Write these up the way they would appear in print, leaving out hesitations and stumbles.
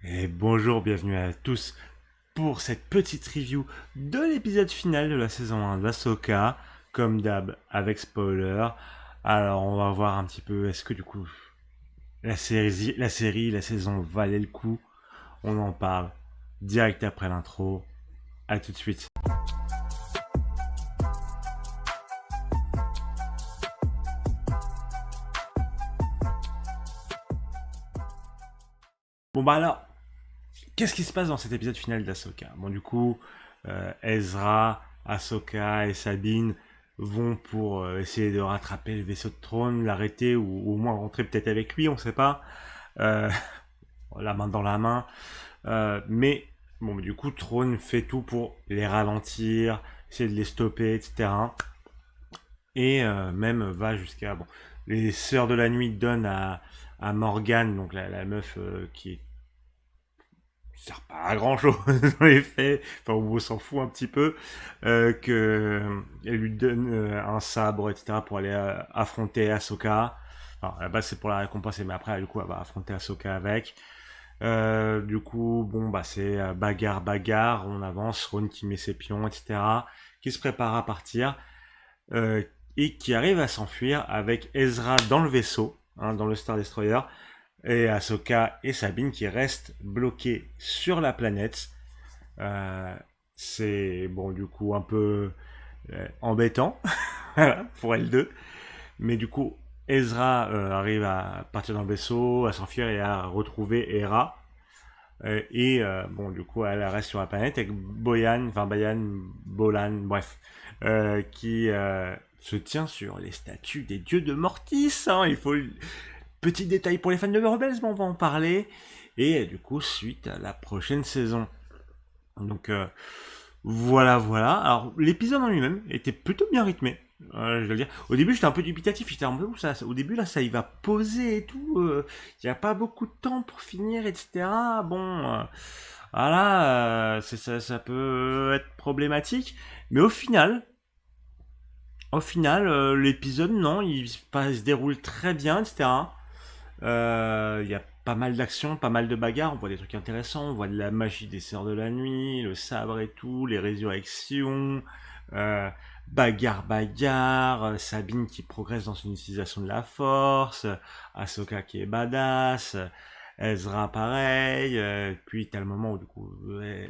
Et bonjour, bienvenue à tous pour cette petite review de l'épisode final de la saison 1 d'Ahsoka, comme d'hab avec spoiler. Alors on va voir un petit peu, est-ce que du coup la saison valait le coup. On en parle direct après l'intro. À tout de suite. Bon bah alors, qu'est-ce qui se passe dans cet épisode final d'Ahsoka? Bon du coup, Ezra, Ahsoka et Sabine vont pour essayer de rattraper le vaisseau de trône, l'arrêter ou au moins rentrer peut-être avec lui, on sait pas. Euh, la main dans la main. Mais bon, du coup, Trône fait tout pour les ralentir, essayer de les stopper, etc. Et même va jusqu'à bon, les Sœurs de la Nuit donnent à Morgane, donc la meuf qui sert pas à grand chose dans les faits, enfin on s'en fout un petit peu, elle lui donne un sabre, etc. pour aller affronter Ahsoka. Enfin, à la base c'est pour la récompenser, mais après du coup elle va affronter Ahsoka avec. Du coup, bon, bah, c'est bagarre, on avance, Ron qui met ses pions, etc., qui se prépare à partir, euh, et qui arrive à s'enfuir avec Ezra dans le vaisseau, hein, dans le Star Destroyer, et Ahsoka et Sabine qui restent bloqués sur la planète. Euh, c'est, bon, du coup, un peu embêtant, pour elles deux, mais du coup, Ezra arrive à partir dans le vaisseau, à s'enfuir et à retrouver Hera, bon, du coup, elle reste sur la planète avec Bolan, bref, qui se tient sur les statues des dieux de Mortis. Hein, il faut petit détail pour les fans de Rebels, mais on va en parler. Et du coup, suite à la prochaine saison. Donc voilà. Alors l'épisode en lui-même était plutôt bien rythmé. Je dois dire. Au début, j'étais un peu dubitatif. J'étais un peu où ça. Au début, là, ça y va poser et tout. Il n'y a pas beaucoup de temps pour finir, etc. Bon, voilà, ça peut être problématique. Mais au final, l'épisode, non, il se déroule très bien, etc. Il y a pas mal d'actions, pas mal de bagarres, on voit des trucs intéressants, on voit de la magie des Sœurs de la Nuit, le sabre et tout, les résurrections, euh, bagarre, Sabine qui progresse dans son utilisation de la force, Ahsoka qui est badass, Ezra pareil, puis t'as le moment où du coup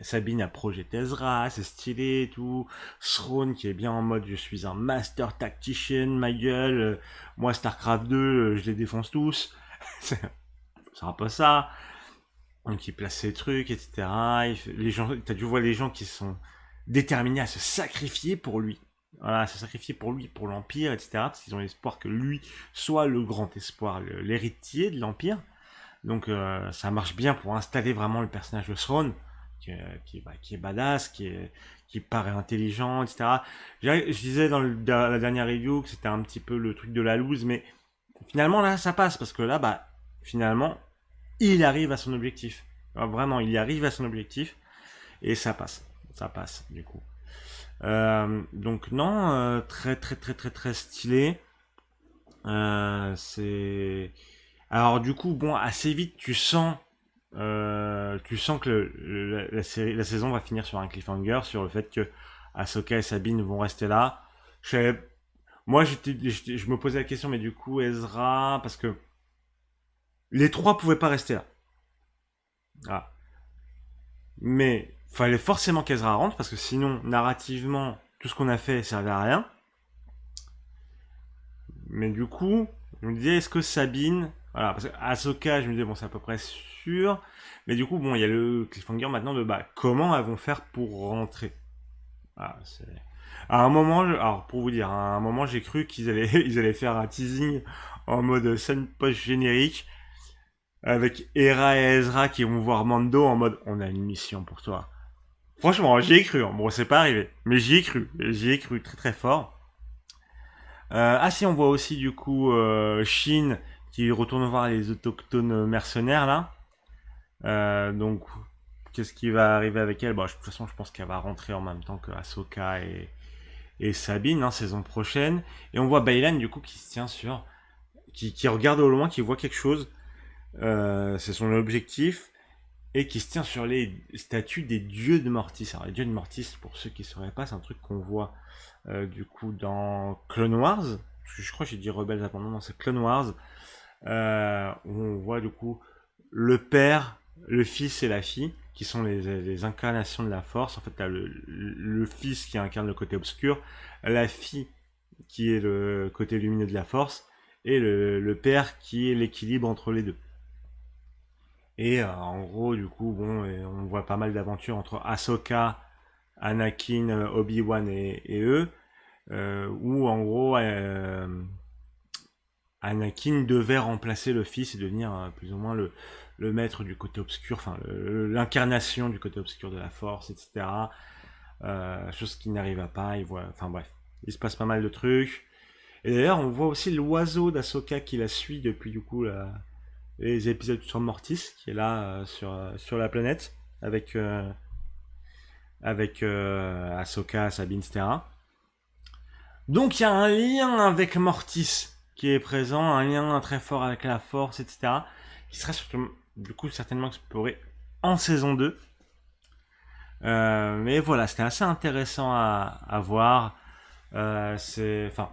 Sabine a projeté Ezra, c'est stylé et tout, Thrawn qui est bien en mode je suis un master tactician, ma gueule, moi Starcraft 2, je les défonce tous. C'est un peu ça. Donc il place ses trucs, etc. Les gens, t'as dû voir les gens qui sont déterminés à se sacrifier pour lui. Voilà, à se sacrifier pour lui, pour l'Empire, etc. Parce qu'ils ont l'espoir que lui soit le grand espoir, l'héritier de l'Empire. Donc ça marche bien pour installer vraiment le personnage de Thrawn, qui est badass, qui paraît intelligent, etc. Je disais dans la dernière review que c'était un petit peu le truc de la loose, mais finalement là ça passe, parce que là, bah, finalement, il arrive à son objectif. Alors, vraiment, il y arrive à son objectif et ça passe. Ça passe, du coup. Donc non, très stylé. C'est. Alors du coup, bon, assez vite, tu sens que la saison va finir sur un cliffhanger, sur le fait que Ahsoka et Sabine vont rester là. Je Moi, je me posais la question, mais du coup, Ezra, parce que les trois pouvaient pas rester là. Ah. Mais fallait forcément qu'Ezra rentre parce que sinon, narrativement, tout ce qu'on a fait servait à rien. Mais du coup, je me disais, est-ce que Sabine. Voilà, parce que Ahsoka, je me disais, bon, c'est à peu près sûr. Mais du coup, bon, il y a le cliffhanger maintenant de bah, comment elles vont faire pour rentrer. Ah, c'est. À un moment, alors pour vous dire, à un moment, j'ai cru qu'ils allaient, ils allaient faire un teasing en mode scène post-générique avec Hera et Ezra qui vont voir Mando en mode on a une mission pour toi. Franchement, j'y ai cru. Hein. Bon, c'est pas arrivé, mais j'y ai cru. J'y ai cru très fort. Ah si, on voit aussi du coup Shin qui retourne voir les autochtones mercenaires là. Donc, qu'est-ce qui va arriver avec elle? Bon, de toute façon, je pense qu'elle va rentrer en même temps que Ahsoka et Sabine, hein, saison prochaine. Et on voit Baylan du coup qui se tient sur, qui regarde au loin, qui voit quelque chose. C'est son objectif. et qui se tient sur les statues des dieux de Mortis. Alors les dieux de Mortis, pour ceux qui ne sauraient pas, c'est un truc qu'on voit du coup dans Clone Wars. Je crois que j'ai dit Rebels avant, non, c'est Clone Wars, où on voit du coup le père, le fils et la fille, qui sont les incarnations de la force. En fait, t'as le fils qui incarne le côté obscur, la fille qui est le côté lumineux de la force, et le père qui est l'équilibre entre les deux. Et en gros, du coup, bon, on voit pas mal d'aventures entre Ahsoka, Anakin, Obi-Wan et eux, où en gros, Anakin devait remplacer le fils et devenir plus ou moins le maître du côté obscur, enfin l'incarnation du côté obscur de la force, etc. Chose qui n'arriva pas, enfin bref, il se passe pas mal de trucs. Et d'ailleurs, on voit aussi l'oiseau d'Ahsoka qui la suit depuis du coup les épisodes sur Mortis, qui est là sur la planète, avec Ahsoka, Sabine, etc. Donc il y a un lien avec Mortis qui est présent, un lien très fort avec la Force, etc. Qui sera surtout, du coup certainement exploré en saison 2. Mais voilà, c'était assez intéressant à voir. Enfin,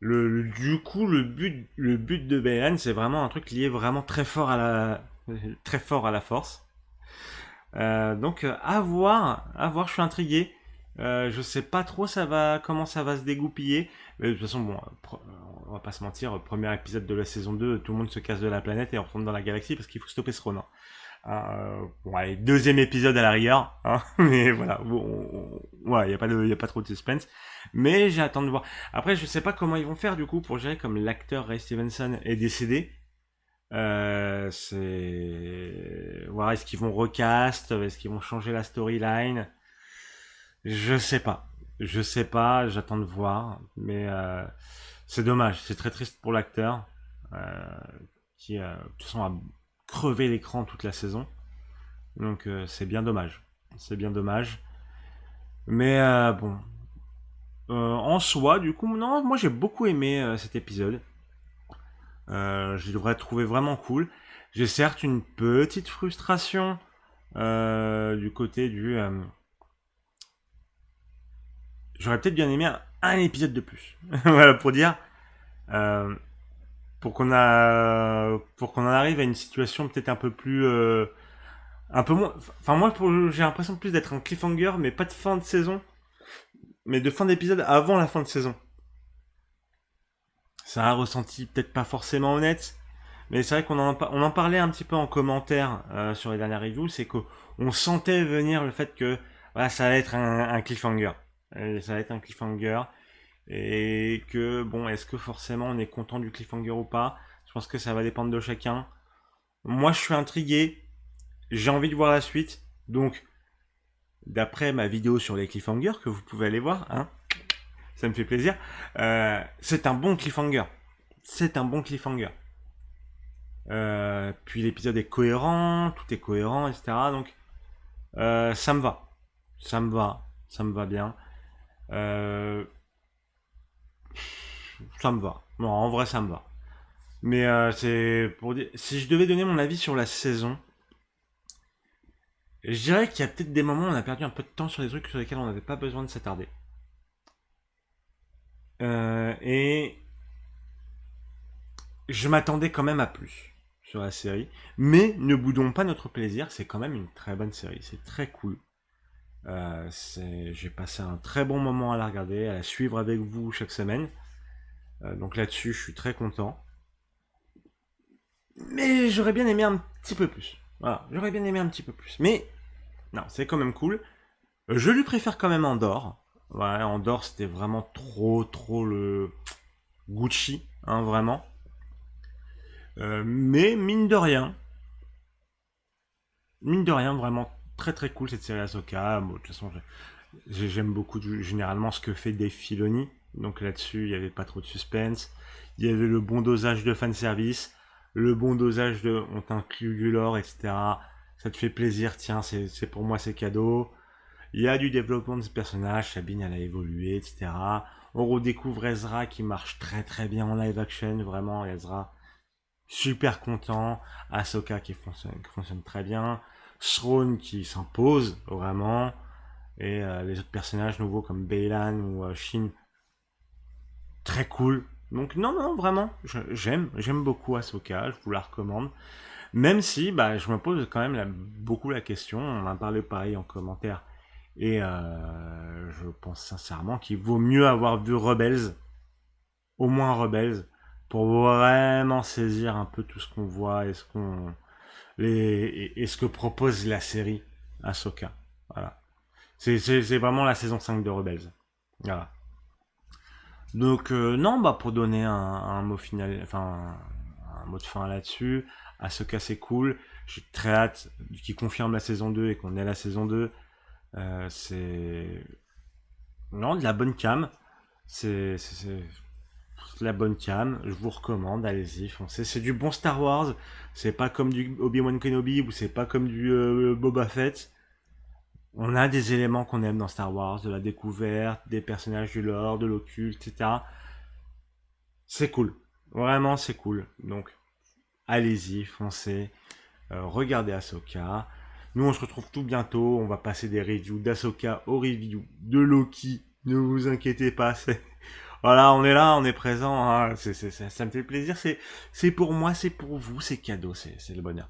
du coup, le but de Baylan, c'est vraiment un truc lié vraiment très fort à la Force. Donc à voir, je suis intrigué. Je sais pas trop comment ça va se dégoupiller. Mais de toute façon, bon, on va pas se mentir, premier épisode de la saison 2, tout le monde se casse de la planète et on retourne dans la galaxie parce qu'il faut stopper ce Ronin. Bon, allez, deuxième épisode à la rigueur, hein, mais voilà, il y a pas trop de suspense. Mais j'ai hâte de voir. Après, je sais pas comment ils vont faire du coup pour gérer comme l'acteur Ray Stevenson est décédé. Voir est-ce qu'ils vont recast, est-ce qu'ils vont changer la storyline. Je sais pas. J'attends de voir. Mais c'est dommage. C'est très triste pour l'acteur. Qui, de toute façon, a crevé l'écran toute la saison. Donc c'est bien dommage. Mais bon. En soi, du coup, non, moi j'ai beaucoup aimé cet épisode. Je devrais trouver vraiment cool. J'ai certes une petite frustration du côté du... j'aurais peut-être bien aimé un épisode de plus. Voilà, pour dire... pour qu'on en arrive à une situation peut-être un peu plus... un peu moins... Enfin, moi, j'ai l'impression plus d'être un cliffhanger, mais pas de fin de saison, mais de fin d'épisode avant la fin de saison. C'est un ressenti peut-être pas forcément honnête, mais c'est vrai qu'on en parlait un petit peu en commentaire sur les dernières reviews, c'est qu'on sentait venir le fait que voilà, ça allait être un cliffhanger. Ça va être un cliffhanger. Et que, bon, est-ce que forcément on est content du cliffhanger ou pas? Je pense que ça va dépendre de chacun. Moi, je suis intrigué. J'ai envie de voir la suite. Donc, d'après ma vidéo sur les cliffhangers, que vous pouvez aller voir, hein, ça me fait plaisir, c'est un bon cliffhanger. Puis l'épisode est cohérent, tout est cohérent, etc. Donc, ça me va. Ça me va bien. Ça me va. Non, en vrai, ça me va. Mais c'est pour dire, si je devais donner mon avis sur la saison, je dirais qu'il y a peut-être des moments où on a perdu un peu de temps sur des trucs sur lesquels on n'avait pas besoin de s'attarder. Et je m'attendais quand même à plus sur la série. Mais ne boudons pas notre plaisir, c'est quand même une très bonne série. C'est très cool. J'ai passé un très bon moment à la regarder, à la suivre avec vous chaque semaine. Donc là-dessus, je suis très content. Mais j'aurais bien aimé un petit peu plus. Voilà, j'aurais bien aimé un petit peu plus. Mais non, c'est quand même cool. Je lui préfère quand même Andorre. Ouais, Andorre, c'était vraiment trop le Gucci, hein, vraiment. Mais mine de rien, vraiment très cool cette série Ahsoka. Bon, de toute façon, j'aime beaucoup généralement ce que fait Dave Filoni. Donc là-dessus, il n'y avait pas trop de suspense. Il y avait le bon dosage de fanservice, le bon dosage de on t'inclut du lore, etc. Ça te fait plaisir, tiens, c'est pour moi, c'est cadeau. Il y a du développement de ce personnage, Sabine elle a évolué, etc. On redécouvre Ezra qui marche très bien en live action, vraiment, Ezra. super content. Ahsoka qui fonctionne très bien. Thrawn qui s'impose vraiment. Et les autres personnages nouveaux comme Baylan ou Shin, très cool. Donc non, vraiment, j'aime beaucoup Ahsoka, je vous la recommande. Même si, bah, je me pose quand même beaucoup la question, on en a parlé pareil en commentaire, et je pense sincèrement qu'il vaut mieux avoir vu Rebels, au moins Rebels, pour vraiment saisir un peu tout ce qu'on voit et ce que propose la série Ahsoka. Voilà. C'est vraiment la saison 5 de Rebels. Voilà. Donc non, bah pour donner un mot final, enfin un mot de fin là-dessus, Ahsoka c'est cool. J'ai très hâte qu'ils confirment la saison 2 et qu'on ait la saison 2. C'est non de la bonne cam. C'est de la bonne cam. Je vous recommande, allez-y, foncez. C'est du bon Star Wars. C'est pas comme du Obi-Wan Kenobi ou c'est pas comme du Boba Fett. On a des éléments qu'on aime dans Star Wars, de la découverte, des personnages du lore, de l'occulte, etc. C'est cool. Vraiment, c'est cool. Donc, allez-y, foncez. Regardez Ahsoka. Nous, on se retrouve tout bientôt. On va passer des reviews d'Ahsoka aux reviews de Loki. Ne vous inquiétez pas. Voilà, on est là, on est présent. Hein. Ça me fait plaisir. C'est pour moi, c'est pour vous, c'est cadeau, c'est le bonheur.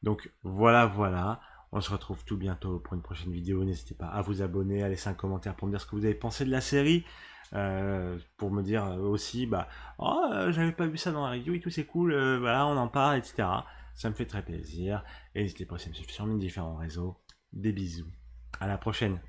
Donc, voilà. On se retrouve tout bientôt pour une prochaine vidéo. N'hésitez pas à vous abonner, à laisser un commentaire pour me dire ce que vous avez pensé de la série. Pour me dire aussi, bah, oh, j'avais pas vu ça dans la review et tout, c'est cool, voilà, on en parle, etc. Ça me fait très plaisir. Et n'hésitez pas aussi à me suivre sur mes différents réseaux. Des bisous. À la prochaine.